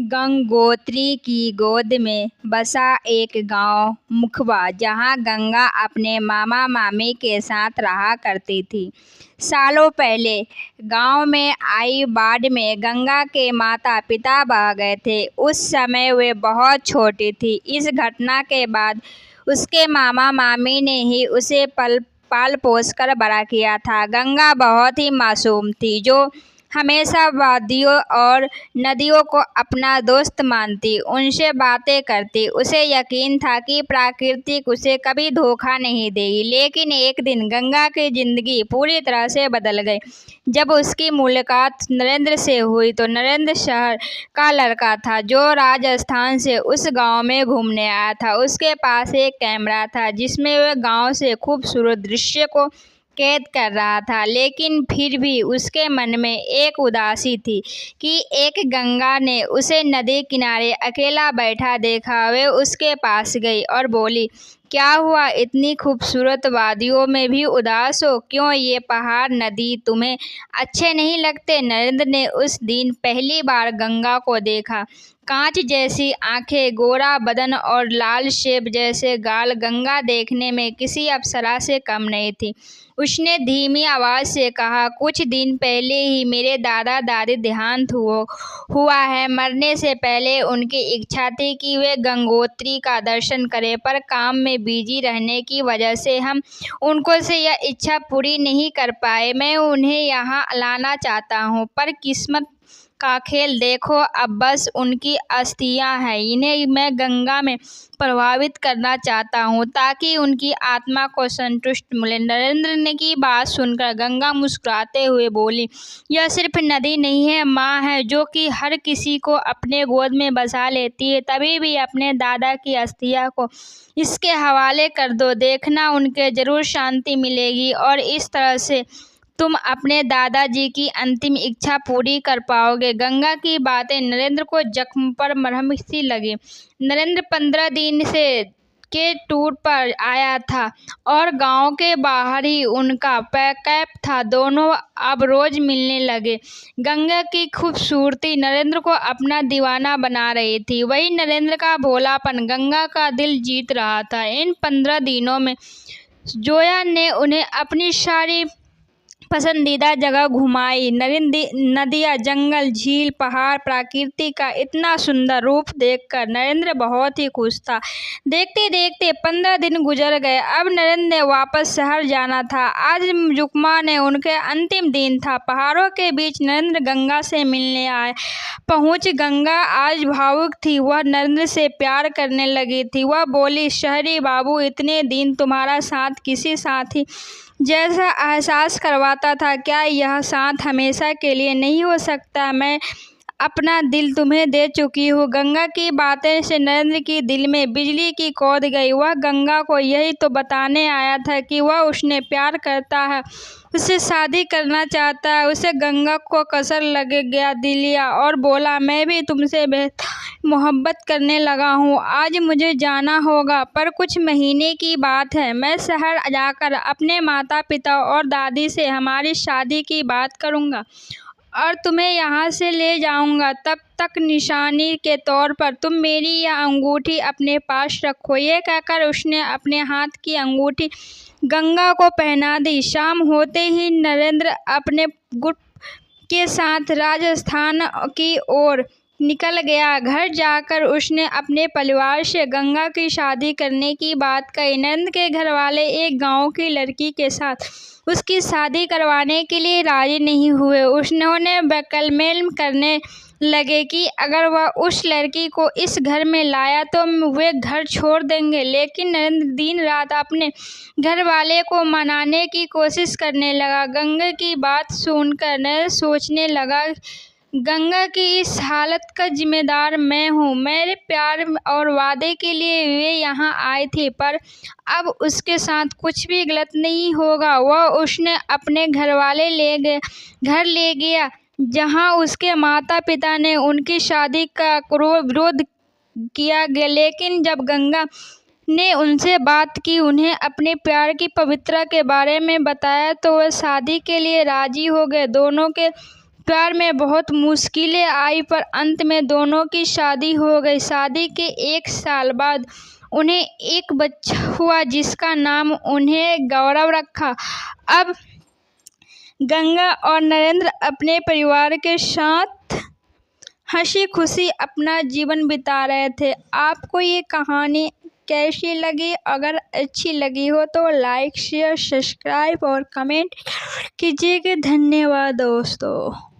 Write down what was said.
गंगोत्री की गोद में बसा एक गांव मुखबा, जहां गंगा अपने मामा मामी के साथ रहा करती थी। सालों पहले गांव में आई बाढ़ में गंगा के माता पिता बह गए थे। उस समय वे बहुत छोटी थी। इस घटना के बाद उसके मामा मामी ने ही उसे पाल पोस कर बड़ा किया था। गंगा बहुत ही मासूम थी, जो हमेशा वादियों और नदियों को अपना दोस्त मानती, उनसे बातें करती। उसे यकीन था कि प्रकृति उसे कभी धोखा नहीं देगी। लेकिन एक दिन गंगा की जिंदगी पूरी तरह से बदल गई। जब उसकी मुलाकात नरेंद्र से हुई तो नरेंद्र शहर का लड़का था, जो राजस्थान से उस गांव में घूमने आया था। उसके पास एक कैमरा था, जिसमें वह गांव से खूबसूरत दृश्य को कैद कर रहा था। लेकिन फिर भी उसके मन में एक उदासी थी कि एक गंगा ने उसे नदी किनारे अकेला बैठा देखा। वे उसके पास गई और बोली, क्या हुआ, इतनी खूबसूरत वादियों में भी उदास हो? क्यों ये पहाड़ नदी तुम्हें अच्छे नहीं लगते? नरेंद्र ने उस दिन पहली बार गंगा को देखा। कांच जैसी आंखें, गोरा बदन और लाल सेब जैसे गाल। गंगा देखने में किसी अप्सरा से कम नहीं थी। उसने धीमी आवाज से कहा, कुछ दिन पहले ही मेरे दादा दादी देहांत हुआ है। मरने से पहले उनकी इच्छा थी कि वे गंगोत्री का दर्शन करें, पर काम में बिजी रहने की वजह से हम उनको से यह इच्छा पूरी नहीं कर पाए। मैं उन्हें यहाँ लाना चाहता हूँ, पर किस्मत का खेल देखो, अब बस उनकी अस्थियां हैं। इन्हें मैं गंगा में प्रभावित करना चाहता हूँ, ताकि उनकी आत्मा को संतुष्ट मिले। नरेंद्र ने की बात सुनकर गंगा मुस्कुराते हुए बोली, यह सिर्फ नदी नहीं है, माँ है, जो कि हर किसी को अपने गोद में बसा लेती है। तभी भी अपने दादा की अस्थियां को इसके हवाले कर दो, देखना उनके जरूर शांति मिलेगी और इस तरह से तुम अपने दादाजी की अंतिम इच्छा पूरी कर पाओगे। गंगा की बातें नरेंद्र को जख्म पर मरहम सी लगी। नरेंद्र 15 दिन के टूर पर आया था और गांव के बाहर ही उनका कैंप था। दोनों अब रोज मिलने लगे। गंगा की खूबसूरती नरेंद्र को अपना दीवाना बना रही थी। वही नरेंद्र का भोलापन गंगा का दिल जीत रहा था। इन 15 दिनों में जोया ने उन्हें अपनी सारी पसंदीदा जगह घुमाई। नदियाँ, जंगल, झील, पहाड़, प्रकृति का इतना सुंदर रूप देखकर नरेंद्र बहुत ही खुश था। देखते देखते 15 दिन गुजर गए। अब नरेंद्र ने वापस शहर जाना था। आज जुकमा ने उनके अंतिम दिन था। पहाड़ों के बीच नरेंद्र गंगा से मिलने आए पहुंच। गंगा आज भावुक थी। वह नरेंद्र से प्यार करने लगी थी। वह बोली, शहरी बाबू, इतने दिन तुम्हारा साथ किसी साथी जैसा एहसास करवाता था, क्या यह साथ हमेशा के लिए नहीं हो सकता? मैं अपना दिल तुम्हें दे चुकी हूँ। गंगा की बातें से नरेंद्र की दिल में बिजली की कौद गई। वह गंगा को यही तो बताने आया था कि वह उसने प्यार करता है, उससे शादी करना चाहता है। उसे गंगा को कसर लग गया दिलिया और बोला, मैं भी तुमसे मोहब्बत करने लगा हूँ। आज मुझे जाना होगा, पर कुछ महीने की बात है। मैं शहर जाकर अपने माता पिता और दादी से हमारी शादी की बात करूँगा और तुम्हें यहाँ से ले जाऊंगा। तब तक निशानी के तौर पर तुम मेरी यह अंगूठी अपने पास रखो। ये कहकर उसने अपने हाथ की अंगूठी गंगा को पहना दी। शाम होते ही नरेंद्र अपने गुट के साथ राजस्थान की ओर निकल गया। घर जाकर उसने अपने परिवार से गंगा की शादी करने की बात कही। नरेंद्र के घर वाले एक गांव की लड़की के साथ उसकी शादी करवाने के लिए राजी नहीं हुए। उन्होंने ब्लैकमेल करने लगे कि अगर वह उस लड़की को इस घर में लाया तो वे घर छोड़ देंगे। लेकिन नरेंद्र दिन रात अपने घर वाले को मनाने की कोशिश करने लगा। गंगा की बात सुनकर नरेंद्र सोचने लगा, गंगा की इस हालत का जिम्मेदार मैं हूँ। मेरे प्यार और वादे के लिए वे यहाँ आए थे, पर अब उसके साथ कुछ भी गलत नहीं होगा। वह उसने अपने घर वाले घर ले गया, जहाँ उसके माता पिता ने उनकी शादी का विरोध किया गया। लेकिन जब गंगा ने उनसे बात की, उन्हें अपने प्यार की पवित्रता के बारे में बताया, तो वह शादी के लिए राजी हो गए। दोनों के प्यार में बहुत मुश्किलें आई पर अंत में दोनों की शादी हो गई। शादी के 1 साल बाद उन्हें एक बच्चा हुआ जिसका नाम उन्हें गौरव रखा। अब गंगा और नरेंद्र अपने परिवार के साथ हंसी खुशी अपना जीवन बिता रहे थे। आपको ये कहानी कैसी लगी? अगर अच्छी लगी हो तो लाइक शेयर सब्सक्राइब और कमेंट कीजिएगा। धन्यवाद दोस्तों।